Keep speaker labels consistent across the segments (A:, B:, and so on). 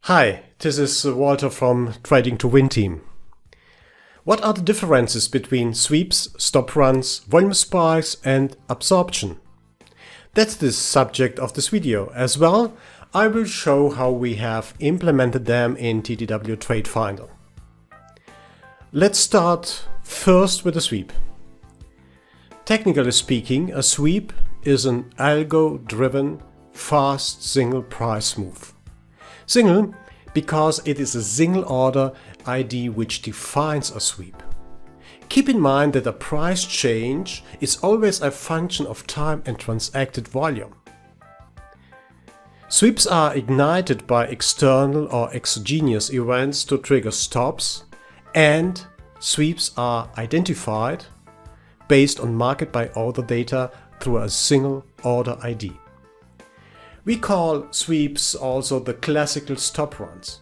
A: Hi, this is Walter from Trading to Win team. What are the differences between sweeps, stop runs, volume spikes and absorption? That's the subject of this video. As well, I will show how we have implemented them in TTW-TradeFinder. Let's start first with a sweep. Technically speaking, a sweep is an algo-driven, fast single price move. Single because it is a single order ID which defines a sweep. Keep in mind that a price change is always a function of time and transacted volume. Sweeps are ignited by external or exogenous events to trigger stops, and sweeps are identified based on market-by-order data through a single order ID. We call sweeps also the classical stop runs.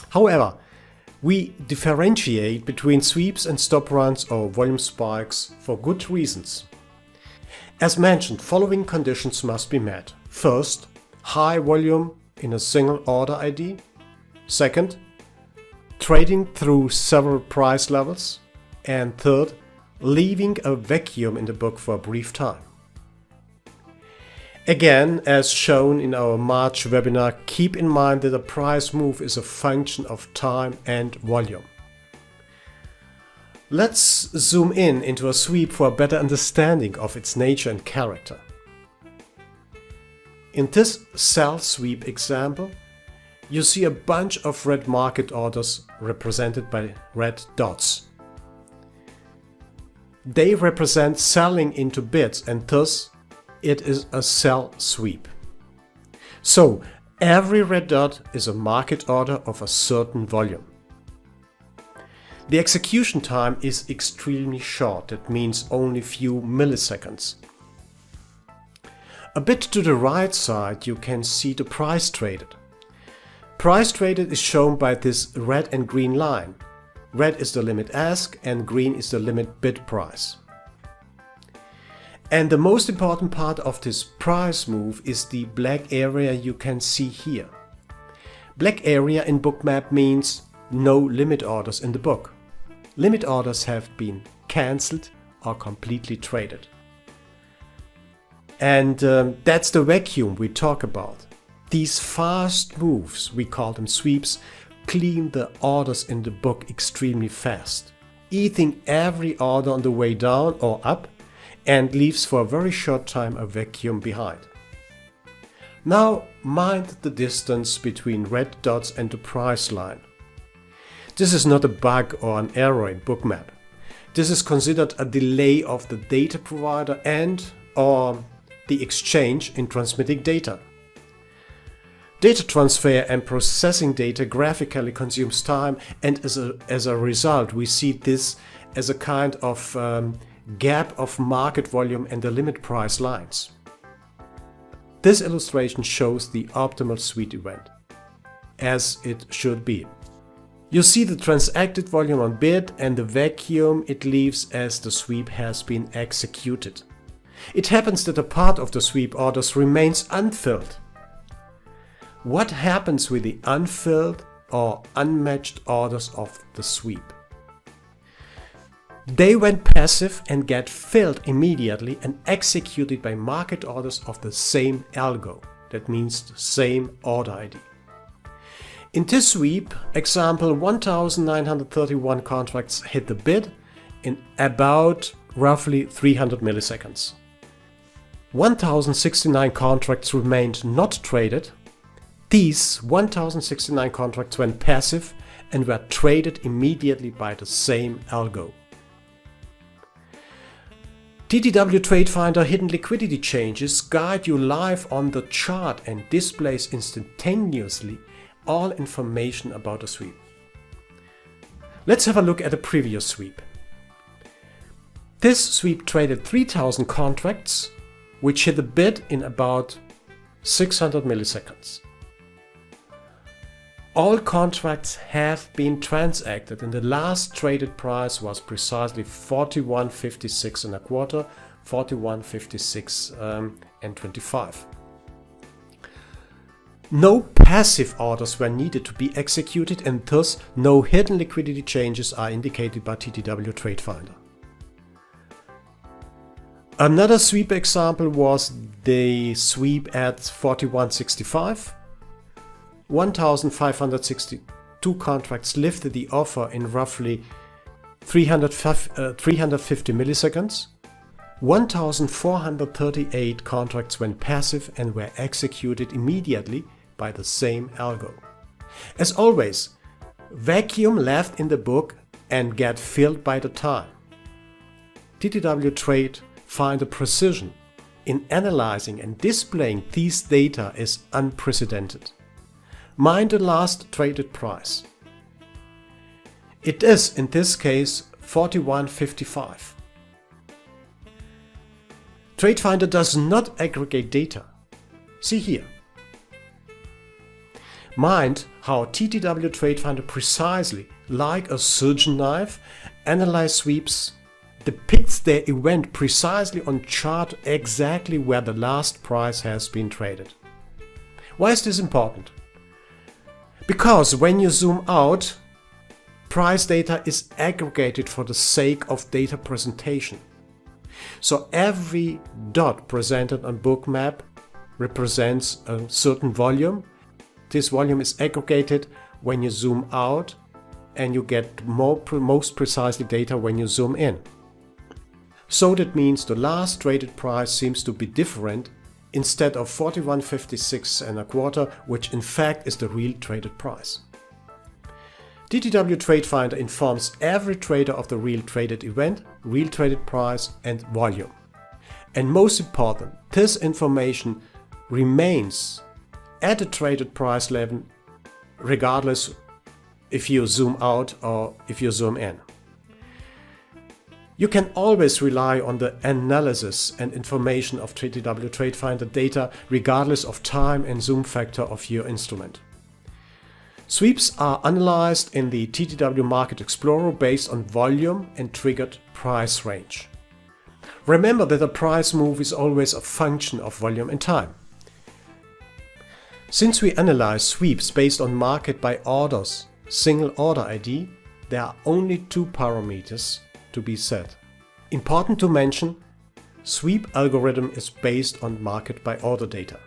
A: However, we differentiate between sweeps and stop runs or volume spikes for good reasons. As mentioned, following conditions must be met. First, high volume in a single order ID. Second, trading through several price levels. And third, leaving a vacuum in the book for a brief time. Again, as shown in our March webinar, keep in mind that a price move is a function of time and volume. Let's zoom into a sweep for a better understanding of its nature and character. In this sell sweep example, you see a bunch of red market orders represented by red dots. They represent selling into bids, and thus it is a sell sweep. So every red dot is a market order of a certain volume. The execution time is extremely short, that means only few milliseconds. A bit to the right side you can see the price traded. Price traded is shown by this red and green line. Red is the limit ask and green is the limit bid price. And the most important part of this price move is the black area you can see here. Black area in Bookmap means no limit orders in the book. Limit orders have been cancelled or completely traded. And that's the vacuum we talk about. These fast moves, we call them sweeps, clean the orders in the book extremely fast, eating every order on the way down or up, and leaves for a very short time a vacuum behind. Now mind the distance between red dots and the price line. This is not a bug or an error in Bookmap. This is considered a delay of the data provider and or the exchange in transmitting data. Data transfer and processing data graphically consumes time, and as a result we see this as a kind of gap of market volume and the limit price lines. This illustration shows the optimal sweep event, as it should be. You see the transacted volume on bid and the vacuum it leaves as the sweep has been executed. It happens that a part of the sweep orders remains unfilled. What happens with the unfilled or unmatched orders of the sweep? They went passive and get filled immediately and executed by market orders of the same algo. That means the same order ID. In this sweep example, 1931 contracts hit the bid in about roughly 300 milliseconds. 1069 contracts remained not traded. These 1069 contracts went passive and were traded immediately by the same algo. TTW-TradeFinder hidden liquidity changes guide you live on the chart and displays instantaneously all information about a sweep. Let's have a look at a previous sweep. This sweep traded 3000 contracts, which hit the bid in about 600 milliseconds. All contracts have been transacted and the last traded price was precisely 41.56 and a quarter, 41.56 and 25. No passive orders were needed to be executed, and thus no hidden liquidity changes are indicated by TTW-TradeFinder. Another sweep example was the sweep at 41.65. 1,562 contracts lifted the offer in roughly 350 milliseconds. 1,438 contracts went passive and were executed immediately by the same algo. As always, vacuum left in the book and get filled by the time. TTW-TradeFinder precision in analyzing and displaying these data is unprecedented. Mind the last traded price. It is, in this case, 41.55. TradeFinder does not aggregate data. See here. Mind how TTW-TradeFinder precisely, like a surgeon knife, analyzes sweeps, depicts their event precisely on chart exactly where the last price has been traded. Why is this important? Because when you zoom out, price data is aggregated for the sake of data presentation. So every dot presented on Bookmap represents a certain volume. This volume is aggregated when you zoom out, and you get most precisely data when you zoom in. So that means the last traded price seems to be different instead of 41.56 which in fact is the real traded price. TTW-TradeFinder informs every trader of the real traded event, real traded price and volume. And most important, this information remains at the traded price level regardless if you zoom out or if you zoom in. You can always rely on the analysis and information of TTW-TradeFinder data regardless of time and zoom factor of your instrument. Sweeps are analyzed in the TTW Market Explorer based on volume and triggered price range. Remember that a price move is always a function of volume and time. Since we analyze sweeps based on market-by-orders, single order ID, there are only two parameters to be set. Important to mention, sweep algorithm is based on market-by-order data.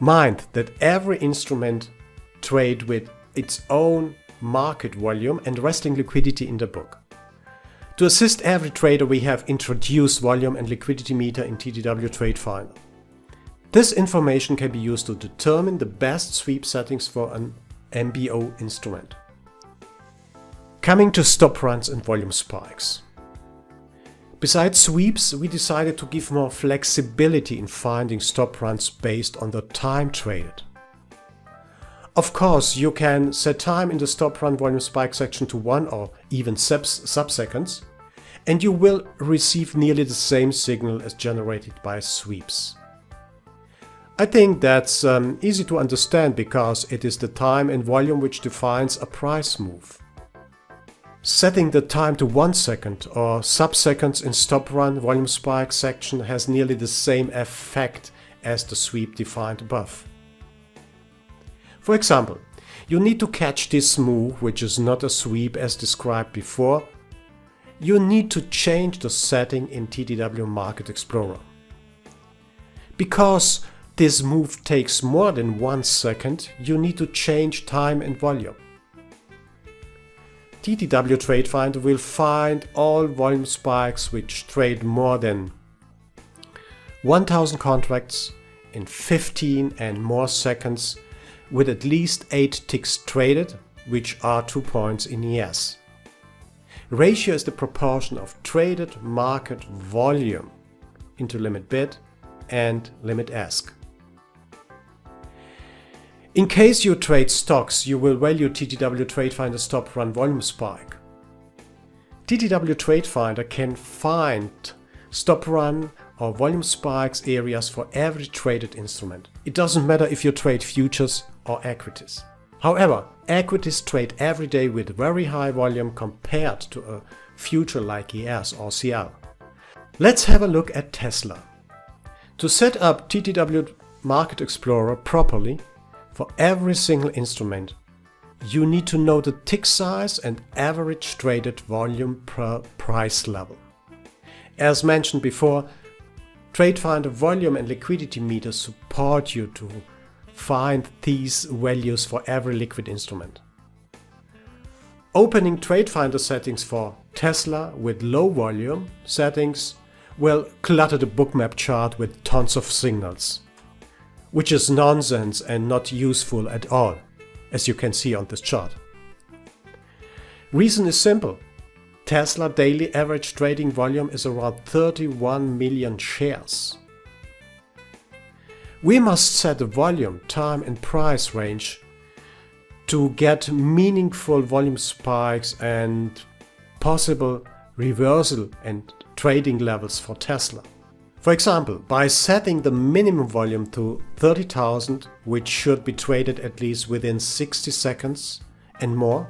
A: Mind that every instrument trades with its own market volume and resting liquidity in the book. To assist every trader, we have introduced volume and liquidity meter in TTW-TradeFinder. This information can be used to determine the best sweep settings for an MBO instrument. Coming to stop runs and volume spikes. Besides sweeps, we decided to give more flexibility in finding stop runs based on the time traded. Of course, you can set time in the stop run volume spike section to 1 or even sub-seconds, and you will receive nearly the same signal as generated by sweeps. I think that's easy to understand because it is the time and volume which defines a price move. Setting the time to 1 second or sub-seconds in stop run volume spike section has nearly the same effect as the sweep defined above. For example, you need to catch this move, which is not a sweep as described before. You need to change the setting in TTW Market Explorer. Because this move takes more than 1 second, you need to change time and volume. TTW-TradeFinder will find all volume spikes which trade more than 1000 contracts in 15 and more seconds with at least 8 ticks traded, which are 2 points in ES. Ratio is the proportion of traded market volume into limit bid and limit ask. In case you trade stocks, you will value TTW-TradeFinder stop run volume spike. TTW-TradeFinder can find stop run or volume spikes areas for every traded instrument. It doesn't matter if you trade futures or equities. However, equities trade every day with very high volume compared to a future like ES or CL. Let's have a look at Tesla. To set up TTW Market Explorer properly, For every single instrument, you need to know the tick size and average traded volume per price level. As mentioned before, TradeFinder volume and liquidity meters support you to find these values for every liquid instrument. Opening TradeFinder settings for Tesla with low volume settings will clutter the Bookmap chart with tons of signals, which is nonsense and not useful at all, as you can see on this chart. Reason is simple. Tesla daily average trading volume is around 31 million shares. We must set a volume, time and price range to get meaningful volume spikes and possible reversal and trading levels for Tesla. For example, by setting the minimum volume to 30,000, which should be traded at least within 60 seconds and more,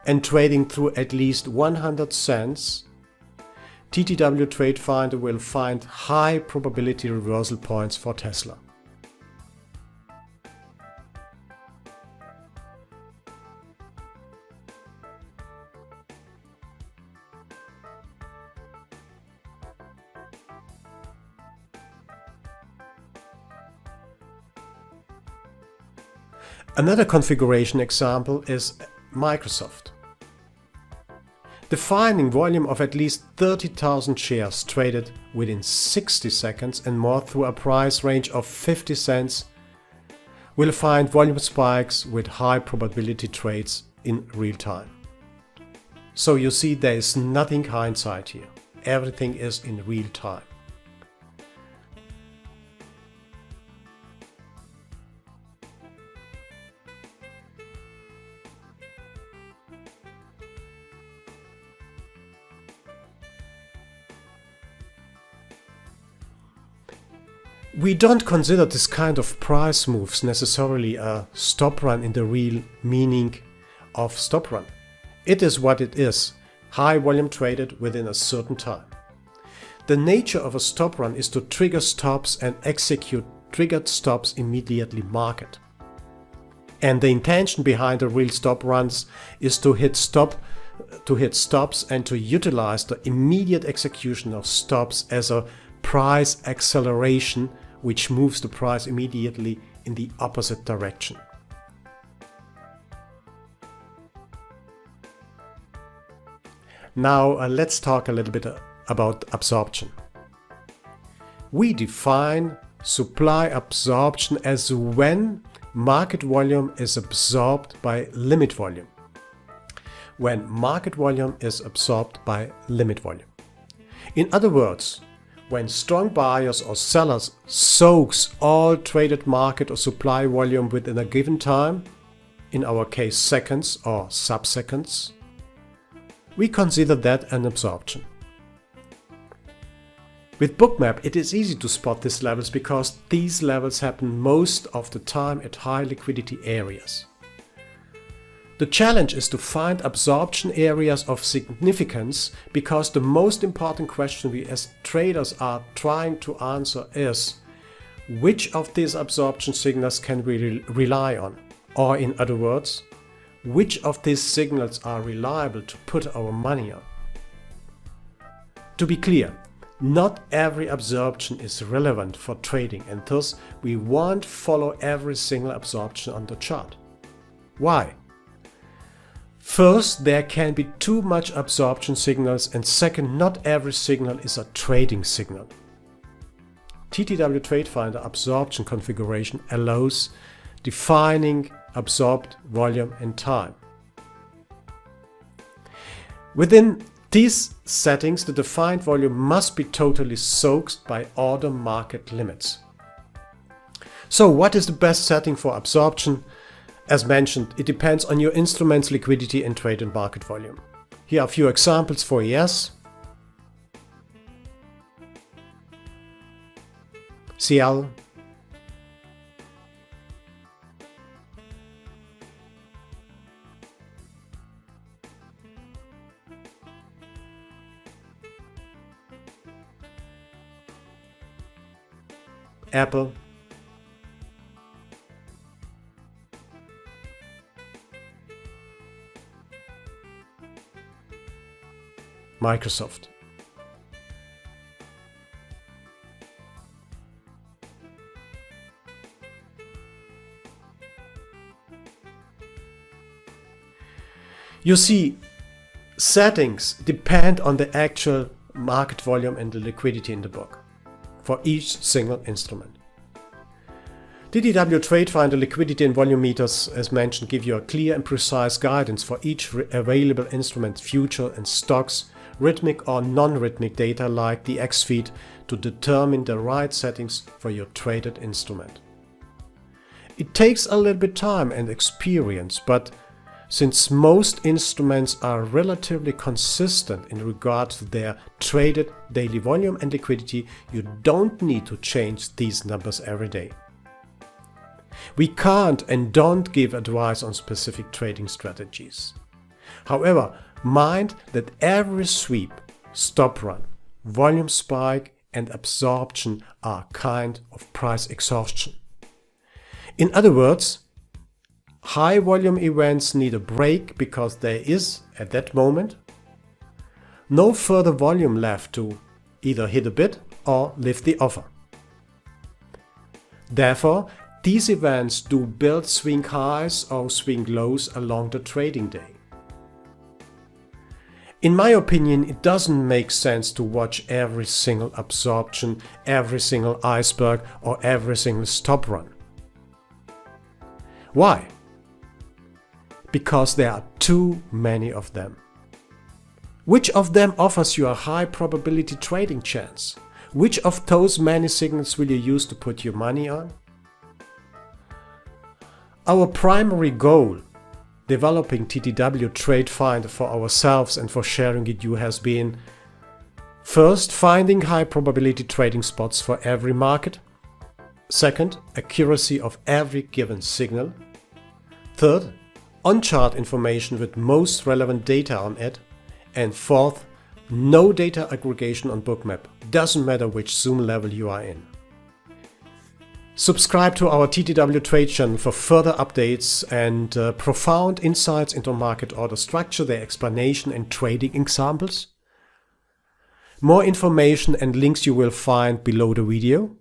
A: and trading through at least 100 cents, TTW-TradeFinder will find high probability reversal points for Tesla. Another configuration example is Microsoft. Defining volume of at least 30,000 shares traded within 60 seconds and more through a price range of 50 cents will find volume spikes with high probability trades in real time. So you see, there is nothing hindsight here. Everything is in real time. We don't consider this kind of price moves necessarily a stop run in the real meaning of stop run. It is what it is, high volume traded within a certain time. The nature of a stop run is to trigger stops and execute triggered stops immediately market. And the intention behind the real stop runs is to hit stops and to utilize the immediate execution of stops as a price acceleration, which moves the price immediately in the opposite direction. Now let's talk a little bit about absorption. We define supply absorption as when market volume is absorbed by limit volume. When market volume is absorbed by limit volume. In other words, when strong buyers or sellers soaks all traded market or supply volume within a given time, in our case seconds or sub-seconds, we consider that an absorption. With Bookmap, it is easy to spot these levels because these levels happen most of the time at high liquidity areas. The challenge is to find absorption areas of significance, because the most important question we as traders are trying to answer is, which of these absorption signals can we rely on? Or in other words, which of these signals are reliable to put our money on? To be clear, not every absorption is relevant for trading, and thus we won't follow every single absorption on the chart. Why? First, there can be too much absorption signals, and second, not every signal is a trading signal. TTW-TradeFinder absorption configuration allows defining absorbed volume and time. Within these settings, the defined volume must be totally soaked by order market limits. So what is the best setting for absorption? As mentioned, it depends on your instrument's liquidity and trade and market volume. Here are a few examples for ES, CL, Apple, Microsoft. You see, settings depend on the actual market volume and the liquidity in the book for each single instrument. TTW-TradeFinder liquidity and volume meters, as mentioned, give you a clear and precise guidance for each available instrument, future and stocks, rhythmic or non-rhythmic data like the dxFeed to determine the right settings for your traded instrument. It takes a little bit time and experience, but since most instruments are relatively consistent in regard to their traded daily volume and liquidity, you don't need to change these numbers every day. We can't and don't give advice on specific trading strategies. However, mind that every sweep, stop run, volume spike and absorption are kind of price exhaustion. In other words, high volume events need a break because there is, at that moment, no further volume left to either hit a bid or lift the offer. Therefore, these events do build swing highs or swing lows along the trading day. In my opinion, it doesn't make sense to watch every single absorption, every single iceberg or every single stop run. Why? Because there are too many of them. Which of them offers you a high probability trading chance? Which of those many signals will you use to put your money on? Our primary goal, developing TTW-TradeFinder for ourselves and for sharing it you has been: first, finding high probability trading spots for every market. Second, accuracy of every given signal. Third, on-chart information with most relevant data on it. And fourth, no data aggregation on Bookmap. Doesn't matter which zoom level you are in. Subscribe to our TTW Trade channel for further updates and profound insights into market order structure, their explanation and trading examples. More information and links you will find below the video.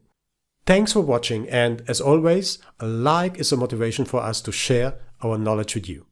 A: Thanks for watching, and as always, a like is a motivation for us to share our knowledge with you.